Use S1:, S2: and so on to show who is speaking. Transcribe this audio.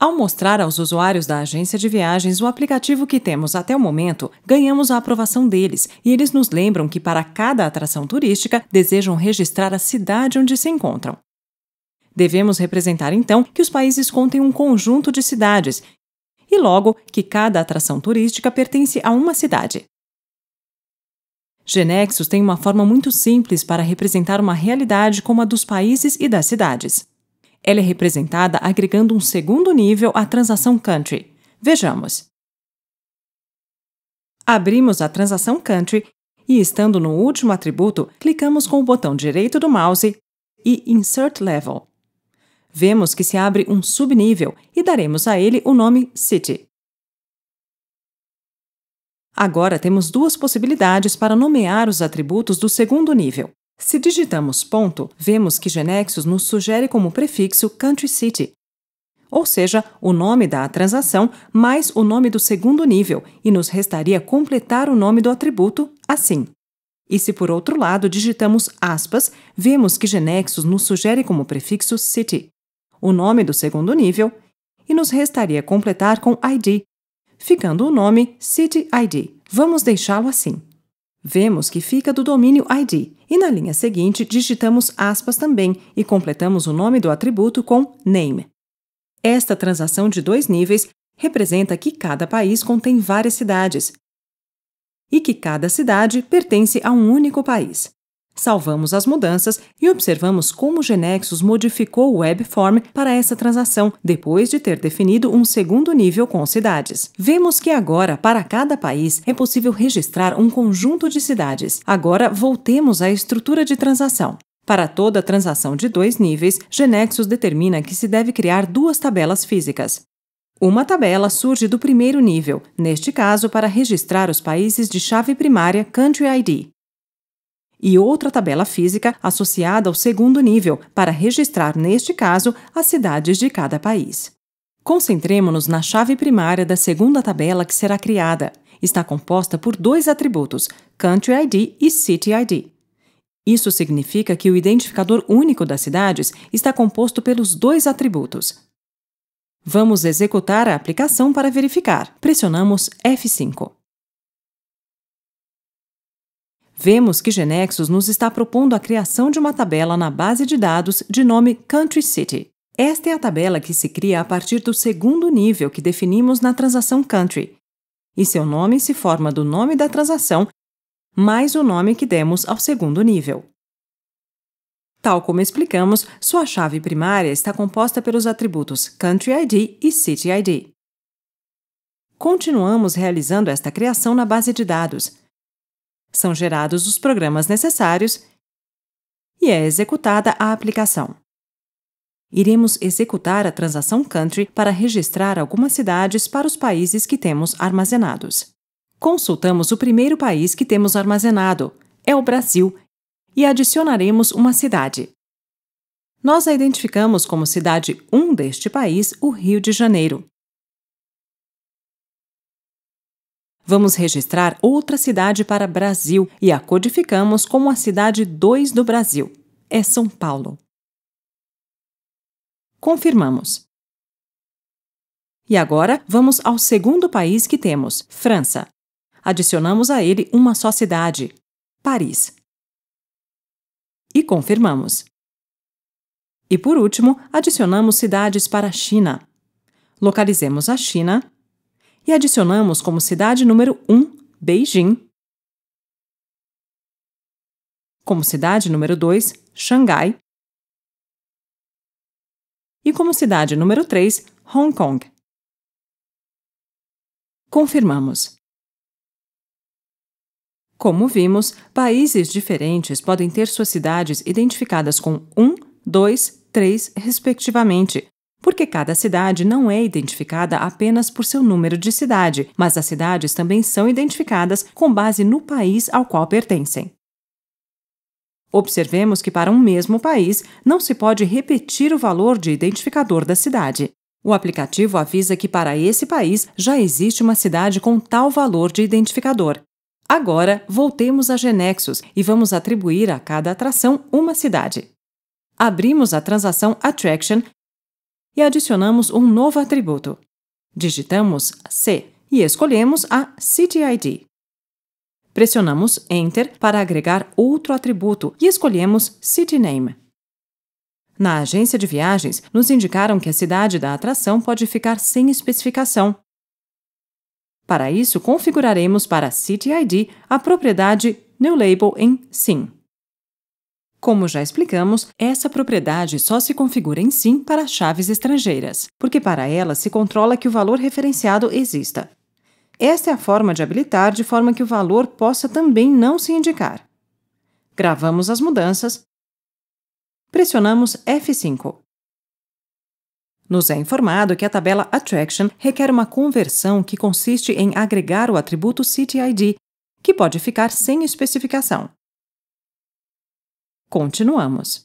S1: Ao mostrar aos usuários da agência de viagens o aplicativo que temos até o momento, ganhamos a aprovação deles e eles nos lembram que para cada atração turística desejam registrar a cidade onde se encontram. Devemos representar então que os países contêm um conjunto de cidades e logo que cada atração turística pertence a uma cidade. GeneXus tem uma forma muito simples para representar uma realidade como a dos países e das cidades. Ela é representada agregando um segundo nível à transação Country. Vejamos. Abrimos a transação Country e, estando no último atributo, clicamos com o botão direito do mouse e Insert Level. Vemos que se abre um subnível e daremos a ele o nome City. Agora temos duas possibilidades para nomear os atributos do segundo nível. Se digitamos ponto, vemos que GeneXus nos sugere como prefixo Country City, ou seja, o nome da transação mais o nome do segundo nível, e nos restaria completar o nome do atributo assim. E se por outro lado digitamos aspas, vemos que GeneXus nos sugere como prefixo City, o nome do segundo nível, e nos restaria completar com ID, ficando o nome City ID. Vamos deixá-lo assim. Vemos que fica do domínio ID, e na linha seguinte digitamos aspas também e completamos o nome do atributo com Name. Esta transação de dois níveis representa que cada país contém várias cidades e que cada cidade pertence a um único país. Salvamos as mudanças e observamos como o GeneXus modificou o Webform para essa transação, depois de ter definido um segundo nível com cidades. Vemos que agora, para cada país, é possível registrar um conjunto de cidades. Agora, voltemos à estrutura de transação. Para toda transação de dois níveis, GeneXus determina que se deve criar duas tabelas físicas. Uma tabela surge do primeiro nível, neste caso para registrar os países de chave primária Country ID. E outra tabela física associada ao segundo nível, para registrar, neste caso, as cidades de cada país. Concentremo-nos na chave primária da segunda tabela que será criada. Está composta por dois atributos, Country ID e City ID. Isso significa que o identificador único das cidades está composto pelos dois atributos. Vamos executar a aplicação para verificar. Pressionamos F5. Vemos que GeneXus nos está propondo a criação de uma tabela na base de dados de nome Country City. Esta é a tabela que se cria a partir do segundo nível que definimos na transação Country, e seu nome se forma do nome da transação mais o nome que demos ao segundo nível. Tal como explicamos, sua chave primária está composta pelos atributos Country ID e City ID. Continuamos realizando esta criação na base de dados. São gerados os programas necessários e é executada a aplicação. Iremos executar a transação Country para registrar algumas cidades para os países que temos armazenados. Consultamos o primeiro país que temos armazenado, é o Brasil, e adicionaremos uma cidade. Nós a identificamos como cidade 1 deste país, o Rio de Janeiro. Vamos registrar outra cidade para Brasil e a codificamos como a cidade 2 do Brasil, é São Paulo. Confirmamos. E agora vamos ao segundo país que temos, França. Adicionamos a ele uma só cidade, Paris. E confirmamos. E por último, adicionamos cidades para a China. Localizemos a China e adicionamos como cidade número 1, Beijing. Como cidade número 2, Xangai. E como cidade número 3, Hong Kong. Confirmamos. Como vimos, países diferentes podem ter suas cidades identificadas com 1, 2, 3, respectivamente, porque cada cidade não é identificada apenas por seu número de cidade, mas as cidades também são identificadas com base no país ao qual pertencem. Observemos que para um mesmo país não se pode repetir o valor de identificador da cidade. O aplicativo avisa que para esse país já existe uma cidade com tal valor de identificador. Agora, voltemos a GeneXus e vamos atribuir a cada atração uma cidade. Abrimos a transação Attraction e adicionamos um novo atributo. Digitamos C e escolhemos a CityID. Pressionamos Enter para agregar outro atributo e escolhemos CityName. Na agência de viagens, nos indicaram que a cidade da atração pode ficar sem especificação. Para isso, configuraremos para CityID a propriedade NewLabel em Sim. Como já explicamos, essa propriedade só se configura em Sim para chaves estrangeiras, porque para ela se controla que o valor referenciado exista. Esta é a forma de habilitar de forma que o valor possa também não se indicar. Gravamos as mudanças. Pressionamos F5. Nos é informado que a tabela Attraction requer uma conversão que consiste em agregar o atributo CityID, que pode ficar sem especificação. Continuamos.